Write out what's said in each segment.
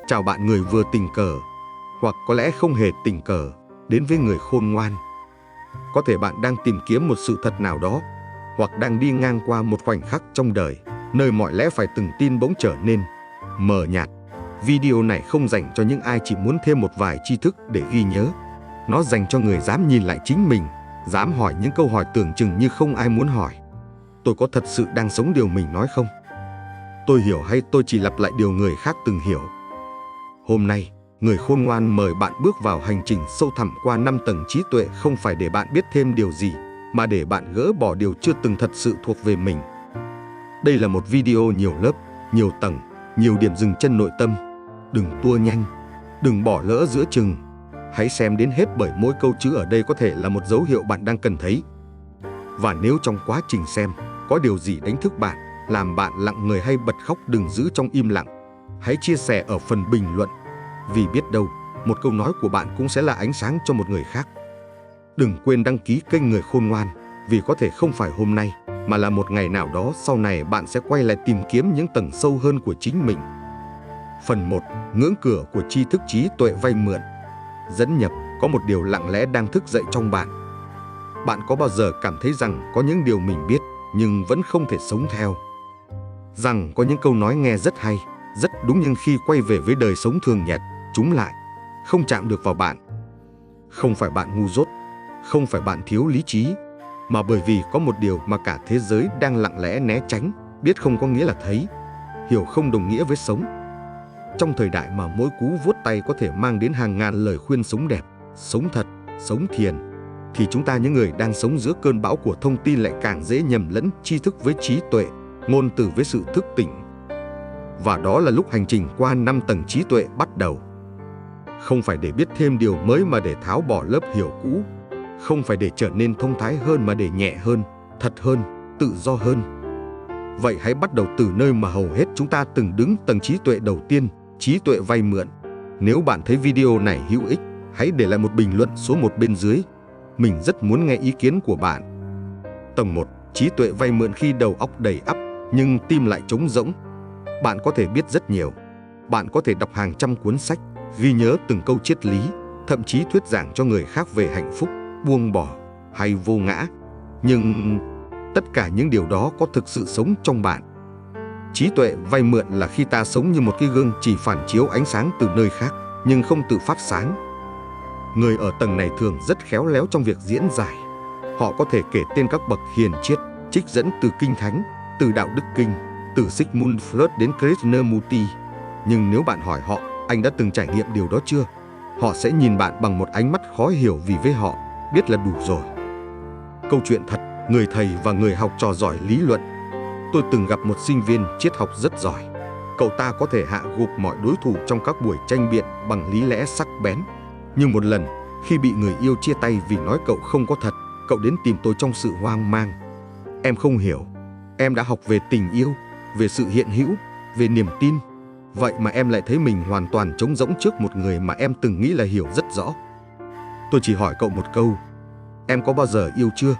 Chào bạn người vừa tình cờ, hoặc có lẽ không hề tình cờ, đến với người khôn ngoan. Có thể bạn đang tìm kiếm một sự thật nào đó, hoặc đang đi ngang qua một khoảnh khắc trong đời, nơi mọi lẽ phải từng tin bỗng trở nên mờ nhạt. Video này không dành cho những ai chỉ muốn thêm một vài tri thức để ghi nhớ. Nó dành cho người dám nhìn lại chính mình, dám hỏi những câu hỏi tưởng chừng như không ai muốn hỏi. Tôi có thật sự đang sống điều mình nói không? Tôi hiểu hay tôi chỉ lặp lại điều người khác từng hiểu? Hôm nay, người khôn ngoan mời bạn bước vào hành trình sâu thẳm qua 5 tầng trí tuệ, không phải để bạn biết thêm điều gì, mà để bạn gỡ bỏ điều chưa từng thật sự thuộc về mình. Đây là một video nhiều lớp, nhiều tầng, nhiều điểm dừng chân nội tâm. Đừng tua nhanh, đừng bỏ lỡ giữa chừng. Hãy xem đến hết, bởi mỗi câu chữ ở đây có thể là một dấu hiệu bạn đang cần thấy. Và nếu trong quá trình xem có điều gì đánh thức bạn, làm bạn lặng người hay bật khóc, đừng giữ trong im lặng. Hãy chia sẻ ở phần bình luận, vì biết đâu một câu nói của bạn cũng sẽ là ánh sáng cho một người khác. Đừng quên đăng ký kênh Người Khôn Ngoan, vì có thể không phải hôm nay, mà là một ngày nào đó sau này bạn sẽ quay lại tìm kiếm những tầng sâu hơn của chính mình. Phần 1. Ngưỡng cửa của tri thức trí tuệ vay mượn. Dẫn nhập. Có một điều lặng lẽ đang thức dậy trong bạn. Bạn có bao giờ cảm thấy rằng có những điều mình biết nhưng vẫn không thể sống theo? Rằng có những câu nói nghe rất hay, rất đúng, nhưng khi quay về với đời sống thường nhật, chúng lại không chạm được vào bạn. Không phải bạn ngu dốt, không phải bạn thiếu lý trí, mà bởi vì có một điều mà cả thế giới đang lặng lẽ né tránh. Biết không có nghĩa là thấy, hiểu không đồng nghĩa với sống. Trong thời đại mà mỗi cú vuốt tay có thể mang đến hàng ngàn lời khuyên sống đẹp, sống thật, sống thiền, thì chúng ta, những người đang sống giữa cơn bão của thông tin, lại càng dễ nhầm lẫn tri thức với trí tuệ, ngôn từ với sự thức tỉnh. Và đó là lúc hành trình qua 5 tầng trí tuệ bắt đầu. Không phải để biết thêm điều mới, mà để tháo bỏ lớp hiểu cũ. Không phải để trở nên thông thái hơn, mà để nhẹ hơn, thật hơn, tự do hơn. Vậy hãy bắt đầu từ nơi mà hầu hết chúng ta từng đứng, tầng trí tuệ đầu tiên, trí tuệ vay mượn. Nếu bạn thấy video này hữu ích, hãy để lại một bình luận số 1 bên dưới. Mình rất muốn nghe ý kiến của bạn. Tầng 1. Trí tuệ vay mượn. Khi đầu óc đầy ắp, nhưng tim lại trống rỗng. Bạn có thể biết rất nhiều. Bạn có thể đọc hàng trăm cuốn sách, ghi nhớ từng câu triết lý, thậm chí thuyết giảng cho người khác về hạnh phúc, buông bỏ hay vô ngã. Nhưng tất cả những điều đó có thực sự sống trong bạn? Trí tuệ vay mượn là khi ta sống như một cái gương, chỉ phản chiếu ánh sáng từ nơi khác, nhưng không tự phát sáng. Người ở tầng này thường rất khéo léo trong việc diễn giải. Họ có thể kể tên các bậc hiền triết, trích dẫn từ Kinh Thánh, từ Đạo Đức Kinh, từ Sigmund Freud đến Krishnamurti. Nhưng nếu bạn hỏi họ, anh đã từng trải nghiệm điều đó chưa? Họ sẽ nhìn bạn bằng một ánh mắt khó hiểu, vì với họ, biết là đủ rồi. Câu chuyện thật, người thầy và người học trò giỏi lý luận. Tôi từng gặp một sinh viên triết học rất giỏi. Cậu ta có thể hạ gục mọi đối thủ trong các buổi tranh biện bằng lý lẽ sắc bén. Nhưng một lần, khi bị người yêu chia tay vì nói cậu không có thật, cậu đến tìm tôi trong sự hoang mang. Em không hiểu. Em đã học về tình yêu, về sự hiện hữu, về niềm tin. Vậy mà em lại thấy mình hoàn toàn trống rỗng trước một người mà em từng nghĩ là hiểu rất rõ. Tôi chỉ hỏi cậu một câu. Em có bao giờ yêu chưa?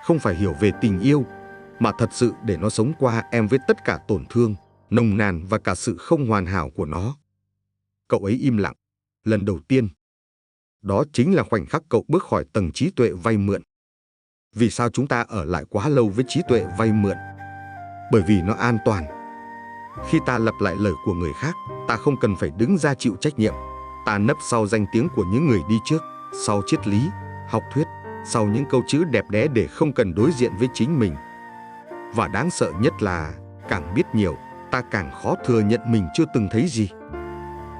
Không phải hiểu về tình yêu, mà thật sự để nó sống qua em với tất cả tổn thương, nồng nàn và cả sự không hoàn hảo của nó. Cậu ấy im lặng. Lần đầu tiên. Đó chính là khoảnh khắc cậu bước khỏi tầng trí tuệ vay mượn. Vì sao chúng ta ở lại quá lâu với trí tuệ vay mượn? Bởi vì nó an toàn. Khi ta lặp lại lời của người khác, ta không cần phải đứng ra chịu trách nhiệm. Ta nấp sau danh tiếng của những người đi trước, sau triết lý, học thuyết, sau những câu chữ đẹp đẽ, để không cần đối diện với chính mình. Và đáng sợ nhất là, càng biết nhiều, ta càng khó thừa nhận mình chưa từng thấy gì.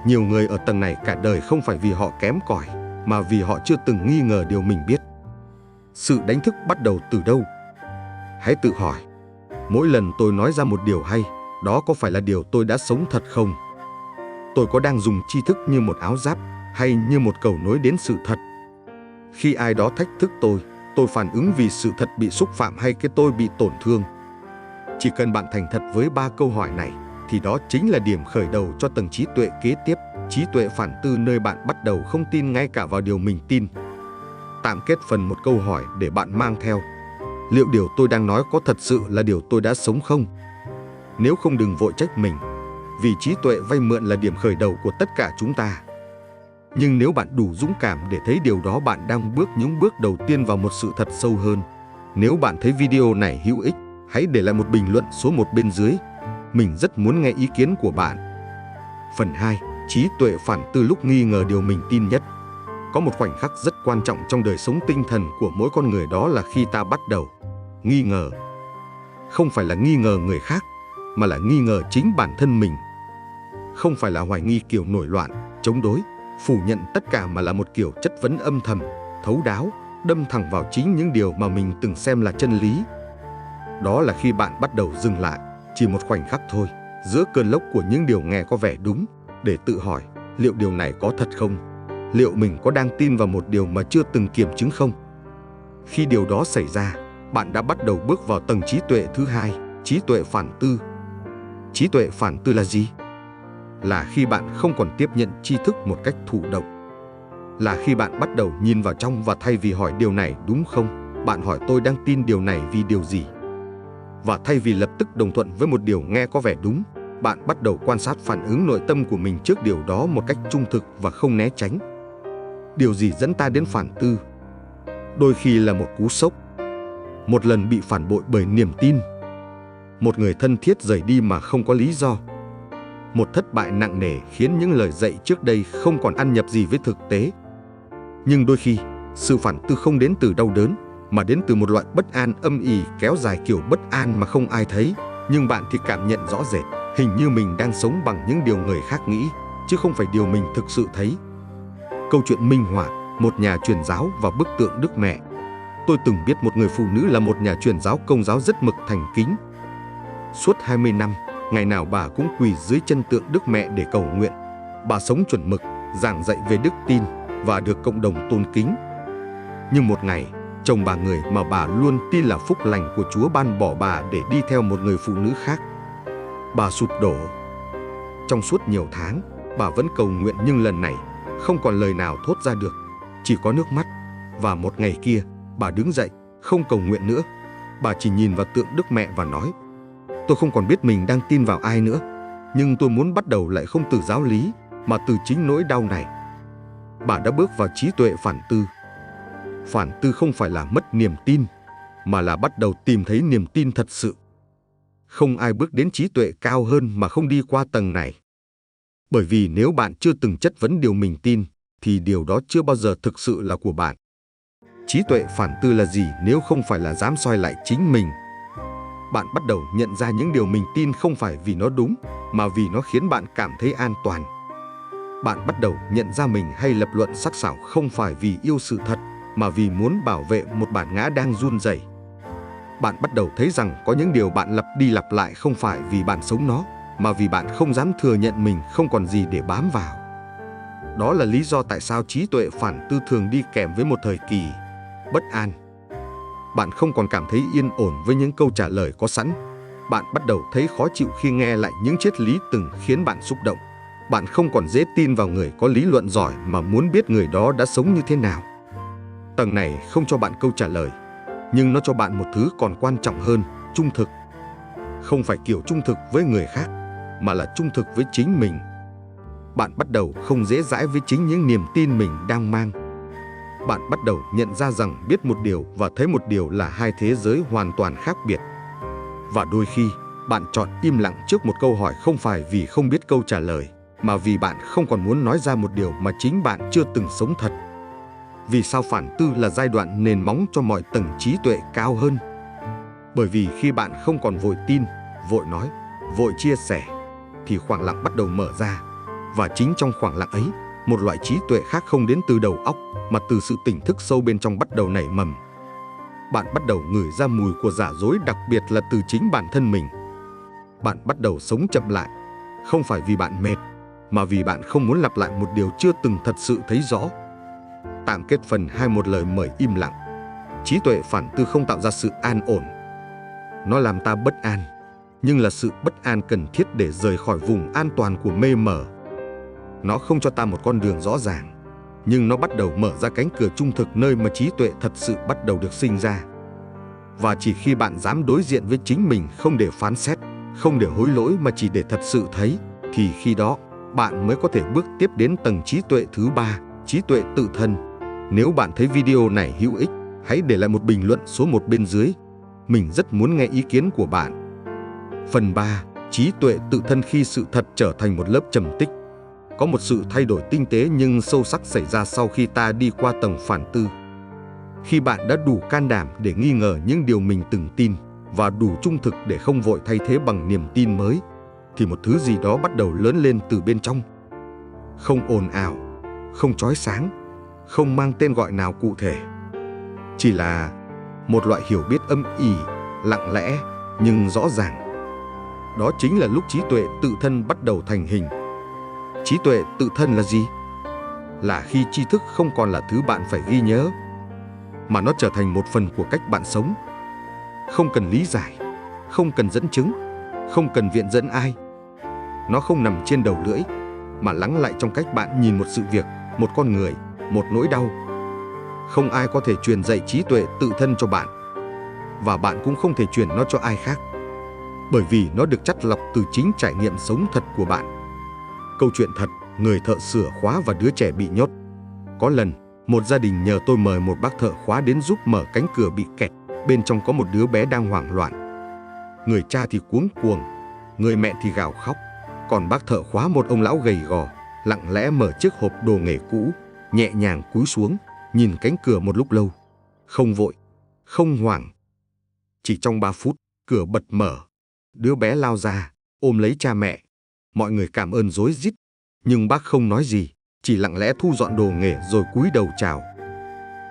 Nhiều người ở tầng này cả đời không phải vì họ kém cỏi, mà vì họ chưa từng nghi ngờ điều mình biết. Sự đánh thức bắt đầu từ đâu? Hãy tự hỏi, mỗi lần tôi nói ra một điều hay, đó có phải là điều tôi đã sống thật không? Tôi có đang dùng tri thức như một áo giáp, hay như một cầu nối đến sự thật? Khi ai đó thách thức tôi phản ứng vì sự thật bị xúc phạm hay cái tôi bị tổn thương? Chỉ cần bạn thành thật với 3 câu hỏi này, thì đó chính là điểm khởi đầu cho tầng trí tuệ kế tiếp, trí tuệ phản tư, nơi bạn bắt đầu không tin ngay cả vào điều mình tin. Tạm kết phần một câu hỏi để bạn mang theo. Liệu điều tôi đang nói có thật sự là điều tôi đã sống không? Nếu không, đừng vội trách mình, vì trí tuệ vay mượn là điểm khởi đầu của tất cả chúng ta. Nhưng nếu bạn đủ dũng cảm để thấy điều đó, bạn đang bước những bước đầu tiên vào một sự thật sâu hơn. Nếu bạn thấy video này hữu ích, hãy để lại một bình luận số 1 bên dưới. Mình rất muốn nghe ý kiến của bạn. Phần 2. Trí tuệ phản tư lúc nghi ngờ điều mình tin nhất. Có một khoảnh khắc rất quan trọng trong đời sống tinh thần của mỗi con người, đó là khi ta bắt đầu nghi ngờ. Không phải là nghi ngờ người khác, mà là nghi ngờ chính bản thân mình. Không phải là hoài nghi kiểu nổi loạn, chống đối, phủ nhận tất cả, mà là một kiểu chất vấn âm thầm, thấu đáo, đâm thẳng vào chính những điều mà mình từng xem là chân lý. Đó là khi bạn bắt đầu dừng lại, chỉ một khoảnh khắc thôi, giữa cơn lốc của những điều nghe có vẻ đúng, để tự hỏi liệu điều này có thật không? Liệu mình có đang tin vào một điều mà chưa từng kiểm chứng không? Khi điều đó xảy ra, bạn đã bắt đầu bước vào tầng trí tuệ thứ 2, trí tuệ phản tư. Trí tuệ phản tư là gì? Là khi bạn không còn tiếp nhận tri thức một cách thụ động. Là khi bạn bắt đầu nhìn vào trong và thay vì hỏi điều này đúng không, bạn hỏi tôi đang tin điều này vì điều gì? Và thay vì lập tức đồng thuận với một điều nghe có vẻ đúng, bạn bắt đầu quan sát phản ứng nội tâm của mình trước điều đó một cách trung thực và không né tránh. Điều gì dẫn ta đến phản tư? Đôi khi là một cú sốc. Một lần bị phản bội bởi niềm tin. Một người thân thiết rời đi mà không có lý do. Một thất bại nặng nề khiến những lời dạy trước đây không còn ăn nhập gì với thực tế. Nhưng đôi khi, sự phản tư không đến từ đau đớn, mà đến từ một loại bất an âm ỉ kéo dài, kiểu bất an mà không ai thấy, nhưng bạn thì cảm nhận rõ rệt, hình như mình đang sống bằng những điều người khác nghĩ, chứ không phải điều mình thực sự thấy. Câu chuyện minh họa, một nhà truyền giáo và bức tượng Đức Mẹ. Tôi từng biết một người phụ nữ là một nhà truyền giáo Công giáo rất mực thành kính. Suốt 20 năm, ngày nào bà cũng quỳ dưới chân tượng Đức Mẹ để cầu nguyện. Bà sống chuẩn mực, giảng dạy về đức tin và được cộng đồng tôn kính. Nhưng một ngày, chồng bà, người mà bà luôn tin là phúc lành của Chúa, ban bỏ bà để đi theo một người phụ nữ khác. Bà sụp đổ. Trong suốt nhiều tháng, bà vẫn cầu nguyện, nhưng lần này không còn lời nào thốt ra được, chỉ có nước mắt. Và một ngày kia, bà đứng dậy, không cầu nguyện nữa. Bà chỉ nhìn vào tượng Đức Mẹ và nói: tôi không còn biết mình đang tin vào ai nữa, nhưng tôi muốn bắt đầu lại không từ giáo lý, mà từ chính nỗi đau này. Bà đã bước vào trí tuệ phản tư. Phản tư không phải là mất niềm tin, mà là bắt đầu tìm thấy niềm tin thật sự. Không ai bước đến trí tuệ cao hơn mà không đi qua tầng này. Bởi vì nếu bạn chưa từng chất vấn điều mình tin, thì điều đó chưa bao giờ thực sự là của bạn. Trí tuệ phản tư là gì nếu không phải là dám soi lại chính mình? Bạn bắt đầu nhận ra những điều mình tin không phải vì nó đúng, mà vì nó khiến bạn cảm thấy an toàn. Bạn bắt đầu nhận ra mình hay lập luận sắc sảo không phải vì yêu sự thật, mà vì muốn bảo vệ một bản ngã đang run rẩy. Bạn bắt đầu thấy rằng có những điều bạn lặp đi lặp lại không phải vì bạn sống nó, mà vì bạn không dám thừa nhận mình không còn gì để bám vào. Đó là lý do tại sao trí tuệ phản tư thường đi kèm với một thời kỳ bất an. Bạn không còn cảm thấy yên ổn với những câu trả lời có sẵn. Bạn bắt đầu thấy khó chịu khi nghe lại những triết lý từng khiến bạn xúc động. Bạn không còn dễ tin vào người có lý luận giỏi, mà muốn biết người đó đã sống như thế nào. Tầng này không cho bạn câu trả lời, nhưng nó cho bạn một thứ còn quan trọng hơn: trung thực. Không phải kiểu trung thực với người khác, mà là trung thực với chính mình. Bạn bắt đầu không dễ dãi với chính những niềm tin mình đang mang. Bạn bắt đầu nhận ra rằng biết một điều và thấy một điều là hai thế giới hoàn toàn khác biệt. Và đôi khi, bạn chọn im lặng trước một câu hỏi không phải vì không biết câu trả lời, mà vì bạn không còn muốn nói ra một điều mà chính bạn chưa từng sống thật. Vì sao phản tư là giai đoạn nền móng cho mọi tầng trí tuệ cao hơn? Bởi vì khi bạn không còn vội tin, vội nói, vội chia sẻ, thì khoảng lặng bắt đầu mở ra. Và chính trong khoảng lặng ấy, một loại trí tuệ khác không đến từ đầu óc, mà từ sự tỉnh thức sâu bên trong bắt đầu nảy mầm. Bạn bắt đầu ngửi ra mùi của giả dối, đặc biệt là từ chính bản thân mình. Bạn bắt đầu sống chậm lại, không phải vì bạn mệt, mà vì bạn không muốn lặp lại một điều chưa từng thật sự thấy rõ. Tạm kết phần 2 một lời mời im lặng. Trí tuệ phản tư không tạo ra sự an ổn. Nó làm ta bất an, nhưng là sự bất an cần thiết để rời khỏi vùng an toàn của mê mờ. Nó không cho ta một con đường rõ ràng, nhưng nó bắt đầu mở ra cánh cửa trung thực, nơi mà trí tuệ thật sự bắt đầu được sinh ra. Và chỉ khi bạn dám đối diện với chính mình, không để phán xét, không để hối lỗi, mà chỉ để thật sự thấy, thì khi đó bạn mới có thể bước tiếp đến tầng trí tuệ thứ 3, trí tuệ tự thân. Nếu bạn thấy video này hữu ích, hãy để lại một bình luận số 1 bên dưới. Mình rất muốn nghe ý kiến của bạn. Phần 3. Trí tuệ tự thân khi sự thật trở thành một lớp trầm tích. Có một sự thay đổi tinh tế nhưng sâu sắc xảy ra sau khi ta đi qua tầng phản tư. Khi bạn đã đủ can đảm để nghi ngờ những điều mình từng tin và đủ trung thực để không vội thay thế bằng niềm tin mới, thì một thứ gì đó bắt đầu lớn lên từ bên trong. Không ồn ào, không chói sáng, không mang tên gọi nào cụ thể. Chỉ là một loại hiểu biết âm ỉ, lặng lẽ nhưng rõ ràng. Đó chính là lúc trí tuệ tự thân bắt đầu thành hình. Trí tuệ tự thân là gì? Là khi tri thức không còn là thứ bạn phải ghi nhớ, mà nó trở thành một phần của cách bạn sống. Không cần lý giải, không cần dẫn chứng, không cần viện dẫn ai. Nó không nằm trên đầu lưỡi, mà lắng lại trong cách bạn nhìn một sự việc, một con người, một nỗi đau. Không ai có thể truyền dạy trí tuệ tự thân cho bạn, và bạn cũng không thể truyền nó cho ai khác, bởi vì nó được chắt lọc từ chính trải nghiệm sống thật của bạn. Câu chuyện thật, người thợ sửa khóa và đứa trẻ bị nhốt. Có lần, một gia đình nhờ tôi mời một bác thợ khóa đến giúp mở cánh cửa bị kẹt. Bên trong có một đứa bé đang hoảng loạn. Người cha thì cuống cuồng, người mẹ thì gào khóc. Còn bác thợ khóa, một ông lão gầy gò, lặng lẽ mở chiếc hộp đồ nghề cũ, nhẹ nhàng cúi xuống, nhìn cánh cửa một lúc lâu. Không vội, không hoảng. Chỉ trong 3 phút, cửa bật mở. Đứa bé lao ra, ôm lấy cha mẹ. Mọi người cảm ơn rối rít, nhưng bác không nói gì, chỉ lặng lẽ thu dọn đồ nghề rồi cúi đầu chào.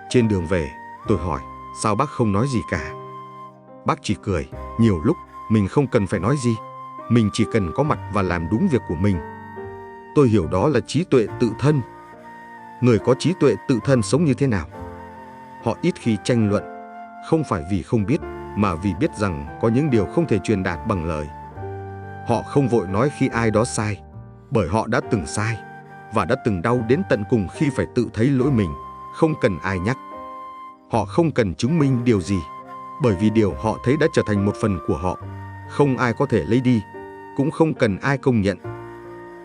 Trên đường về, tôi hỏi, sao bác không nói gì cả? Bác chỉ cười, nhiều lúc mình không cần phải nói gì, mình chỉ cần có mặt và làm đúng việc của mình. Tôi hiểu đó là trí tuệ tự thân. Người có trí tuệ tự thân sống như thế nào? Họ ít khi tranh luận, không phải vì không biết, mà vì biết rằng có những điều không thể truyền đạt bằng lời. Họ không vội nói khi ai đó sai, bởi họ đã từng sai và đã từng đau đến tận cùng khi phải tự thấy lỗi mình, không cần ai nhắc. Họ không cần chứng minh điều gì, bởi vì điều họ thấy đã trở thành một phần của họ, không ai có thể lấy đi, cũng không cần ai công nhận.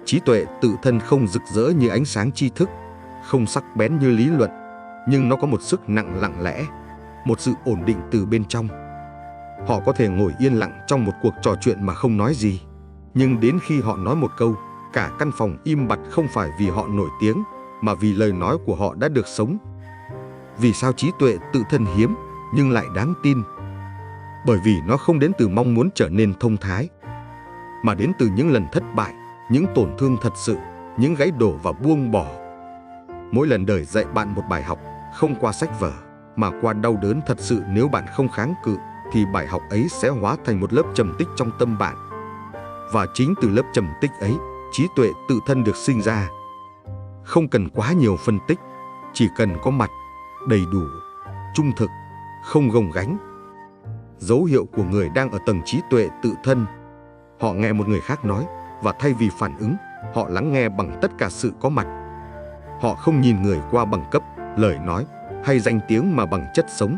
Trí tuệ tự thân không rực rỡ như ánh sáng tri thức, không sắc bén như lý luận, nhưng nó có một sức nặng lặng lẽ, một sự ổn định từ bên trong. Họ có thể ngồi yên lặng trong một cuộc trò chuyện mà không nói gì, nhưng đến khi họ nói một câu, cả căn phòng im bặt, không phải vì họ nổi tiếng, mà vì lời nói của họ đã được sống. Vì sao trí tuệ tự thân hiếm nhưng lại đáng tin? Bởi vì nó không đến từ mong muốn trở nên thông thái, mà đến từ những lần thất bại, những tổn thương thật sự, những gãy đổ và buông bỏ. Mỗi lần đời dạy bạn một bài học, không qua sách vở, mà qua đau đớn thật sự. Nếu bạn không kháng cự, thì bài học ấy sẽ hóa thành một lớp trầm tích trong tâm bạn. Và chính từ lớp trầm tích ấy, trí tuệ tự thân được sinh ra. Không cần quá nhiều phân tích, chỉ cần có mặt, đầy đủ, trung thực, không gồng gánh. Dấu hiệu của người đang ở tầng trí tuệ tự thân: họ nghe một người khác nói, và thay vì phản ứng, họ lắng nghe bằng tất cả sự có mặt. Họ không nhìn người qua bằng cấp, lời nói hay danh tiếng, mà bằng chất sống.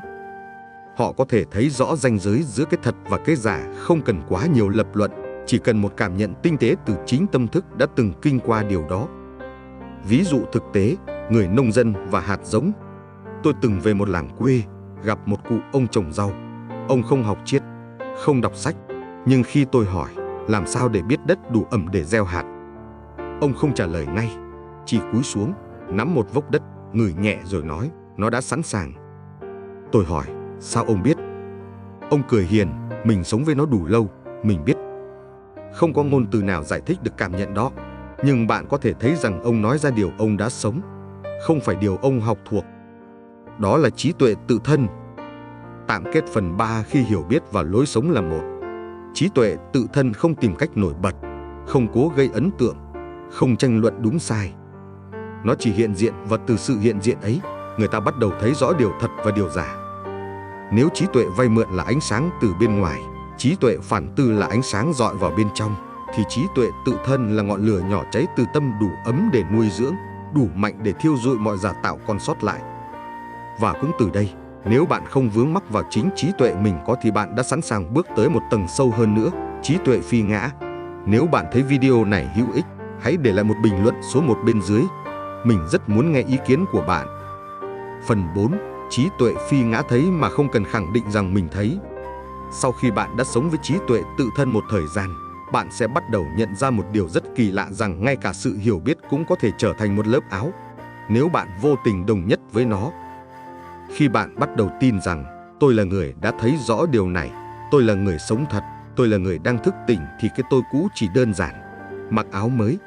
Họ có thể thấy rõ ranh giới giữa cái thật và cái giả, không cần quá nhiều lập luận, chỉ cần một cảm nhận tinh tế từ chính tâm thức đã từng kinh qua điều đó. Ví dụ thực tế, người nông dân và hạt giống. Tôi từng về một làng quê, gặp một cụ ông trồng rau. Ông không học triết, không đọc sách, nhưng khi tôi hỏi làm sao để biết đất đủ ẩm để gieo hạt, ông không trả lời ngay, chỉ cúi xuống, nắm một vốc đất, ngửi nhẹ rồi nói, nó đã sẵn sàng. Tôi hỏi, sao ông biết? Ông cười hiền, mình sống với nó đủ lâu, mình biết. Không có ngôn từ nào giải thích được cảm nhận đó, nhưng bạn có thể thấy rằng ông nói ra điều ông đã sống, không phải điều ông học thuộc. Đó là trí tuệ tự thân. Tạm kết phần 3 khi hiểu biết và lối sống là một. Trí tuệ tự thân không tìm cách nổi bật, không cố gây ấn tượng, không tranh luận đúng sai. Nó chỉ hiện diện, và từ sự hiện diện ấy, người ta bắt đầu thấy rõ điều thật và điều giả. Nếu trí tuệ vay mượn là ánh sáng từ bên ngoài, trí tuệ phản tư là ánh sáng dọi vào bên trong, thì trí tuệ tự thân là ngọn lửa nhỏ cháy từ tâm, đủ ấm để nuôi dưỡng, đủ mạnh để thiêu rụi mọi giả tạo còn sót lại. Và cũng từ đây, nếu bạn không vướng mắc vào chính trí tuệ mình có, thì bạn đã sẵn sàng bước tới một tầng sâu hơn nữa, trí tuệ phi ngã. Nếu bạn thấy video này hữu ích, hãy để lại một bình luận số 1 bên dưới. Mình rất muốn nghe ý kiến của bạn. Phần 4. Trí tuệ phi ngã thấy mà không cần khẳng định rằng mình thấy. Sau khi bạn đã sống với trí tuệ tự thân một thời gian, bạn sẽ bắt đầu nhận ra một điều rất kỳ lạ rằng ngay cả sự hiểu biết cũng có thể trở thành một lớp áo, nếu bạn vô tình đồng nhất với nó. Khi bạn bắt đầu tin rằng tôi là người đã thấy rõ điều này, tôi là người sống thật, tôi là người đang thức tỉnh, thì cái tôi cũ chỉ đơn giản mặc áo mới,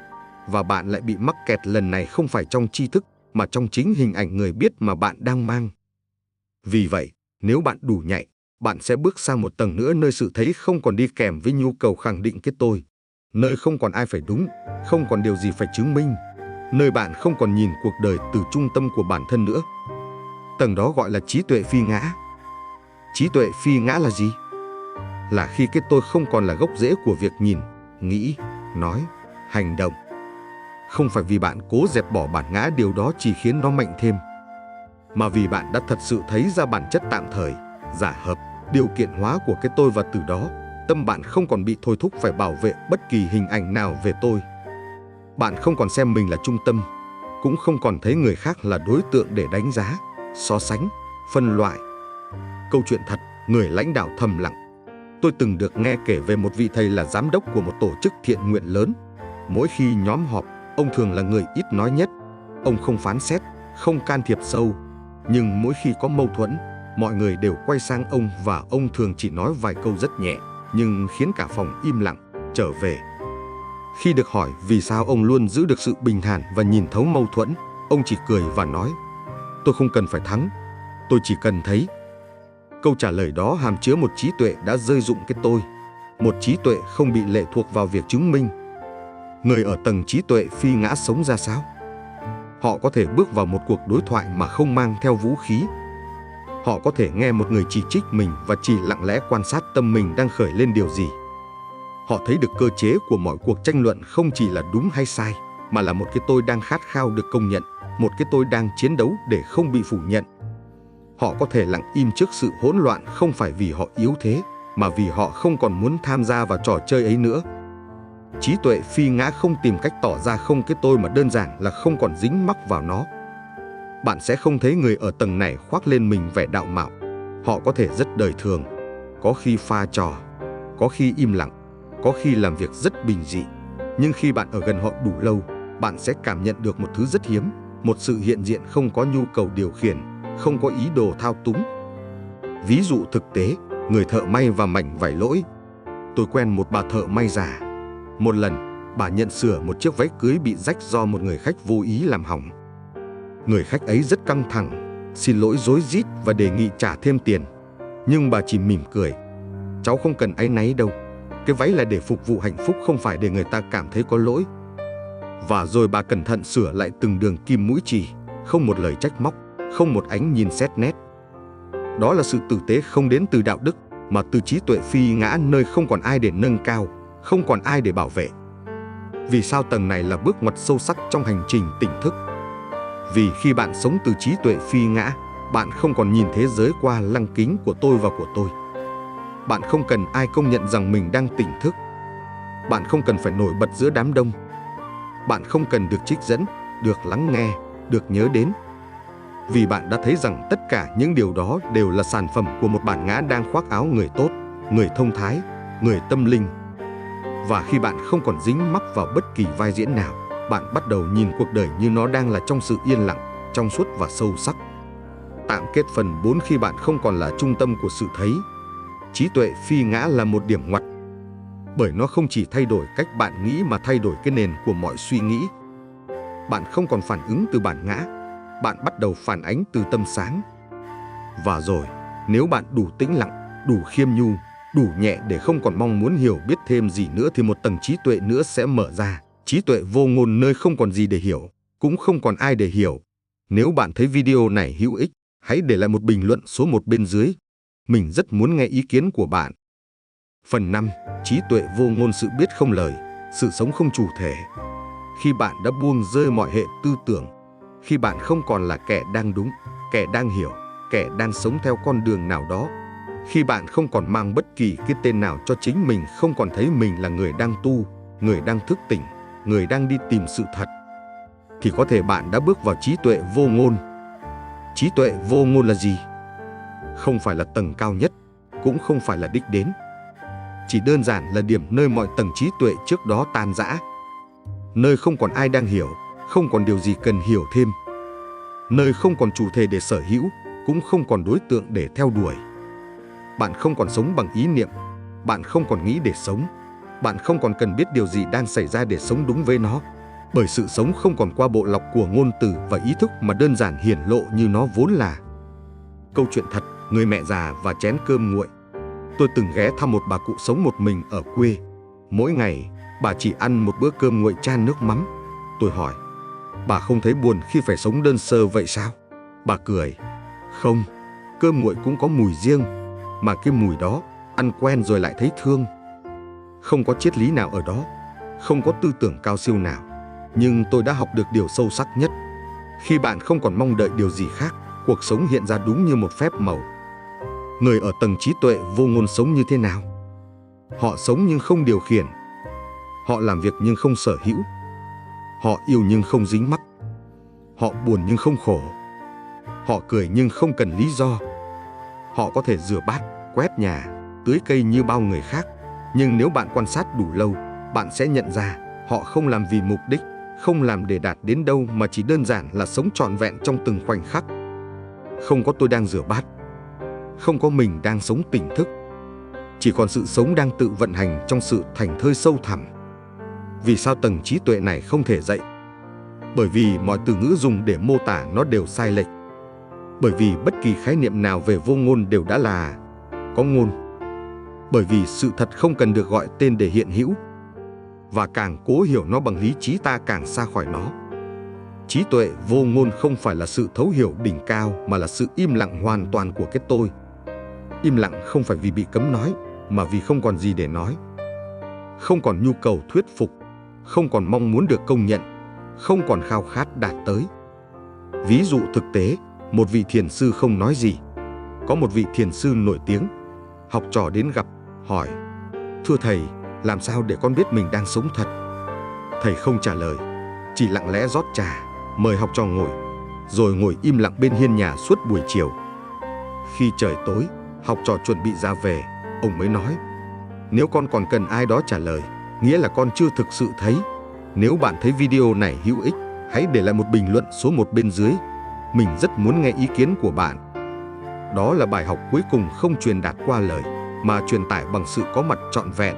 và bạn lại bị mắc kẹt lần này không phải trong tri thức mà trong chính hình ảnh người biết mà bạn đang mang. Vì vậy, nếu bạn đủ nhạy, bạn sẽ bước sang một tầng nữa nơi sự thấy không còn đi kèm với nhu cầu khẳng định cái tôi, nơi không còn ai phải đúng, không còn điều gì phải chứng minh, nơi bạn không còn nhìn cuộc đời từ trung tâm của bản thân nữa. Tầng đó gọi là trí tuệ phi ngã. Trí tuệ phi ngã là gì? Là khi cái tôi không còn là gốc rễ của việc nhìn, nghĩ, nói, hành động. Không phải vì bạn cố dẹp bỏ bản ngã, điều đó chỉ khiến nó mạnh thêm, mà vì bạn đã thật sự thấy ra bản chất tạm thời, giả hợp, điều kiện hóa của cái tôi, và từ đó, tâm bạn không còn bị thôi thúc phải bảo vệ bất kỳ hình ảnh nào về tôi. Bạn không còn xem mình là trung tâm, cũng không còn thấy người khác là đối tượng để đánh giá, so sánh, phân loại. Câu chuyện thật, người lãnh đạo thầm lặng. Tôi từng được nghe kể về một vị thầy là giám đốc của một tổ chức thiện nguyện lớn. Mỗi khi nhóm họp, ông thường là người ít nói nhất. Ông không phán xét, không can thiệp sâu. Nhưng mỗi khi có mâu thuẫn, mọi người đều quay sang ông, và ông thường chỉ nói vài câu rất nhẹ, nhưng khiến cả phòng im lặng, trở về. Khi được hỏi vì sao ông luôn giữ được sự bình thản và nhìn thấu mâu thuẫn, ông chỉ cười và nói: "Tôi không cần phải thắng, tôi chỉ cần thấy." Câu trả lời đó hàm chứa một trí tuệ đã rơi rụng cái tôi, một trí tuệ không bị lệ thuộc vào việc chứng minh. Người ở tầng trí tuệ phi ngã sống ra sao? Họ có thể bước vào một cuộc đối thoại mà không mang theo vũ khí. Họ có thể nghe một người chỉ trích mình và chỉ lặng lẽ quan sát tâm mình đang khởi lên điều gì. Họ thấy được cơ chế của mọi cuộc tranh luận không chỉ là đúng hay sai, mà là một cái tôi đang khát khao được công nhận, một cái tôi đang chiến đấu để không bị phủ nhận. Họ có thể lặng im trước sự hỗn loạn không phải vì họ yếu thế, mà vì họ không còn muốn tham gia vào trò chơi ấy nữa. Trí tuệ phi ngã không tìm cách tỏ ra không cái tôi, mà đơn giản là không còn dính mắc vào nó. Bạn sẽ không thấy người ở tầng này khoác lên mình vẻ đạo mạo. Họ có thể rất đời thường, có khi pha trò, có khi im lặng, có khi làm việc rất bình dị. Nhưng khi bạn ở gần họ đủ lâu, bạn sẽ cảm nhận được một thứ rất hiếm, một sự hiện diện không có nhu cầu điều khiển, không có ý đồ thao túng. Ví dụ thực tế, người thợ may và mảnh vải lỗi. Tôi quen một bà thợ may già. Một lần, bà nhận sửa một chiếc váy cưới bị rách do một người khách vô ý làm hỏng. Người khách ấy rất căng thẳng, xin lỗi rối rít và đề nghị trả thêm tiền. Nhưng bà chỉ mỉm cười: "Cháu không cần áy náy đâu. Cái váy là để phục vụ hạnh phúc, không phải để người ta cảm thấy có lỗi." Và rồi bà cẩn thận sửa lại từng đường kim mũi chỉ, không một lời trách móc, không một ánh nhìn xét nét. Đó là sự tử tế không đến từ đạo đức, mà từ trí tuệ phi ngã, nơi không còn ai để nâng cao, không còn ai để bảo vệ. Vì sao tầng này là bước ngoặt sâu sắc trong hành trình tỉnh thức? Vì khi bạn sống từ trí tuệ phi ngã, bạn không còn nhìn thế giới qua lăng kính của tôi và của tôi. Bạn không cần ai công nhận rằng mình đang tỉnh thức. Bạn không cần phải nổi bật giữa đám đông. Bạn không cần được trích dẫn, được lắng nghe, được nhớ đến. Vì bạn đã thấy rằng tất cả những điều đó đều là sản phẩm của một bản ngã đang khoác áo người tốt, người thông thái, người tâm linh. Và khi bạn không còn dính mắc vào bất kỳ vai diễn nào, bạn bắt đầu nhìn cuộc đời như nó đang là trong sự yên lặng, trong suốt và sâu sắc. Tạm kết phần 4. Khi bạn không còn là trung tâm của sự thấy. Trí tuệ phi ngã là một điểm ngoặt, bởi nó không chỉ thay đổi cách bạn nghĩ mà thay đổi cái nền của mọi suy nghĩ. Bạn không còn phản ứng từ bản ngã, bạn bắt đầu phản ánh từ tâm sáng. Và rồi, nếu bạn đủ tĩnh lặng, đủ khiêm nhu, đủ nhẹ để không còn mong muốn hiểu biết thêm gì nữa, thì một tầng trí tuệ nữa sẽ mở ra. Trí tuệ vô ngôn, nơi không còn gì để hiểu, cũng không còn ai để hiểu. Nếu bạn thấy video này hữu ích, hãy để lại một bình luận số 1 bên dưới. Mình rất muốn nghe ý kiến của bạn. Phần 5. Trí tuệ vô ngôn, sự biết không lời, sự sống không chủ thể. Khi bạn đã buông rơi mọi hệ tư tưởng, khi bạn không còn là kẻ đang đúng, kẻ đang hiểu, kẻ đang sống theo con đường nào đó, khi bạn không còn mang bất kỳ cái tên nào cho chính mình, không còn thấy mình là người đang tu, người đang thức tỉnh, người đang đi tìm sự thật, thì có thể bạn đã bước vào trí tuệ vô ngôn. Trí tuệ vô ngôn là gì? Không phải là tầng cao nhất, cũng không phải là đích đến. Chỉ đơn giản là điểm nơi mọi tầng trí tuệ trước đó tan rã. Nơi không còn ai đang hiểu, không còn điều gì cần hiểu thêm. Nơi không còn chủ thể để sở hữu, cũng không còn đối tượng để theo đuổi. Bạn không còn sống bằng ý niệm, bạn không còn nghĩ để sống. Bạn không còn cần biết điều gì đang xảy ra để sống đúng với nó. Bởi sự sống không còn qua bộ lọc của ngôn từ và ý thức mà đơn giản hiển lộ như nó vốn là. Câu chuyện thật, người mẹ già và chén cơm nguội. Tôi từng ghé thăm một bà cụ sống một mình ở quê. Mỗi ngày, bà chỉ ăn một bữa cơm nguội chan nước mắm. Tôi hỏi, bà không thấy buồn khi phải sống đơn sơ vậy sao? Bà cười, không, cơm nguội cũng có mùi riêng, mà cái mùi đó, ăn quen rồi lại thấy thương. Không có triết lý nào ở đó, không có tư tưởng cao siêu nào. Nhưng tôi đã học được điều sâu sắc nhất. Khi bạn không còn mong đợi điều gì khác, cuộc sống hiện ra đúng như một phép màu. Người ở tầng trí tuệ vô ngôn sống như thế nào? Họ sống nhưng không điều khiển. Họ làm việc nhưng không sở hữu. Họ yêu nhưng không dính mắc. Họ buồn nhưng không khổ. Họ cười nhưng không cần lý do. Họ có thể rửa bát, quét nhà, tưới cây như bao người khác. Nhưng nếu bạn quan sát đủ lâu, bạn sẽ nhận ra họ không làm vì mục đích, không làm để đạt đến đâu mà chỉ đơn giản là sống trọn vẹn trong từng khoảnh khắc. Không có tôi đang rửa bát, không có mình đang sống tỉnh thức. Chỉ còn sự sống đang tự vận hành trong sự thảnh thơi sâu thẳm. Vì sao tầng trí tuệ này không thể dậy? Bởi vì mọi từ ngữ dùng để mô tả nó đều sai lệch. Bởi vì bất kỳ khái niệm nào về vô ngôn đều đã là có ngôn. Bởi vì sự thật không cần được gọi tên để hiện hữu. Và càng cố hiểu nó bằng lý trí ta càng xa khỏi nó. Trí tuệ vô ngôn không phải là sự thấu hiểu đỉnh cao mà là sự im lặng hoàn toàn của cái tôi. Im lặng không phải vì bị cấm nói, mà vì không còn gì để nói. Không còn nhu cầu thuyết phục, không còn mong muốn được công nhận, không còn khao khát đạt tới. Ví dụ thực tế, một vị thiền sư không nói gì. Có một vị thiền sư nổi tiếng, học trò đến gặp, hỏi, thưa thầy, làm sao để con biết mình đang sống thật? Thầy không trả lời, chỉ lặng lẽ rót trà, mời học trò ngồi, rồi ngồi im lặng bên hiên nhà suốt buổi chiều. Khi trời tối, học trò chuẩn bị ra về, ông mới nói, nếu con còn cần ai đó trả lời, nghĩa là con chưa thực sự thấy. Nếu bạn thấy video này hữu ích, hãy để lại một bình luận số 1 bên dưới. Mình rất muốn nghe ý kiến của bạn. Đó là bài học cuối cùng không truyền đạt qua lời, mà truyền tải bằng sự có mặt trọn vẹn.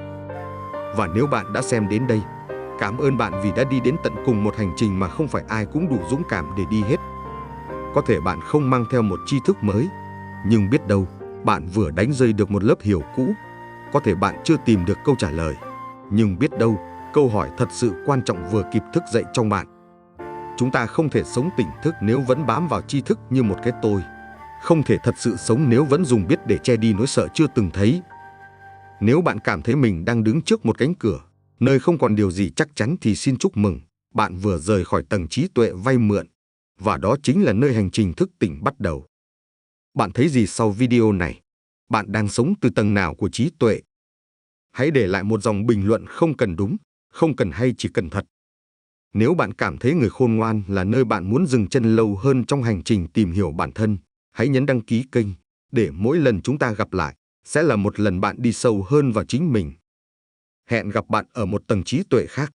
Và nếu bạn đã xem đến đây, cảm ơn bạn vì đã đi đến tận cùng một hành trình mà không phải ai cũng đủ dũng cảm để đi hết. Có thể bạn không mang theo một tri thức mới, nhưng biết đâu, bạn vừa đánh rơi được một lớp hiểu cũ. Có thể bạn chưa tìm được câu trả lời, nhưng biết đâu, câu hỏi thật sự quan trọng vừa kịp thức dậy trong bạn. Chúng ta không thể sống tỉnh thức nếu vẫn bám vào tri thức như một cái tôi. Không thể thật sự sống nếu vẫn dùng biết để che đi nỗi sợ chưa từng thấy. Nếu bạn cảm thấy mình đang đứng trước một cánh cửa, nơi không còn điều gì chắc chắn thì xin chúc mừng, bạn vừa rời khỏi tầng trí tuệ vay mượn. Và đó chính là nơi hành trình thức tỉnh bắt đầu. Bạn thấy gì sau video này? Bạn đang sống từ tầng nào của trí tuệ? Hãy để lại một dòng bình luận không cần đúng, không cần hay, chỉ cần thật. Nếu bạn cảm thấy Người Khôn Ngoan là nơi bạn muốn dừng chân lâu hơn trong hành trình tìm hiểu bản thân, hãy nhấn đăng ký kênh, để mỗi lần chúng ta gặp lại, sẽ là một lần bạn đi sâu hơn vào chính mình. Hẹn gặp bạn ở một tầng trí tuệ khác.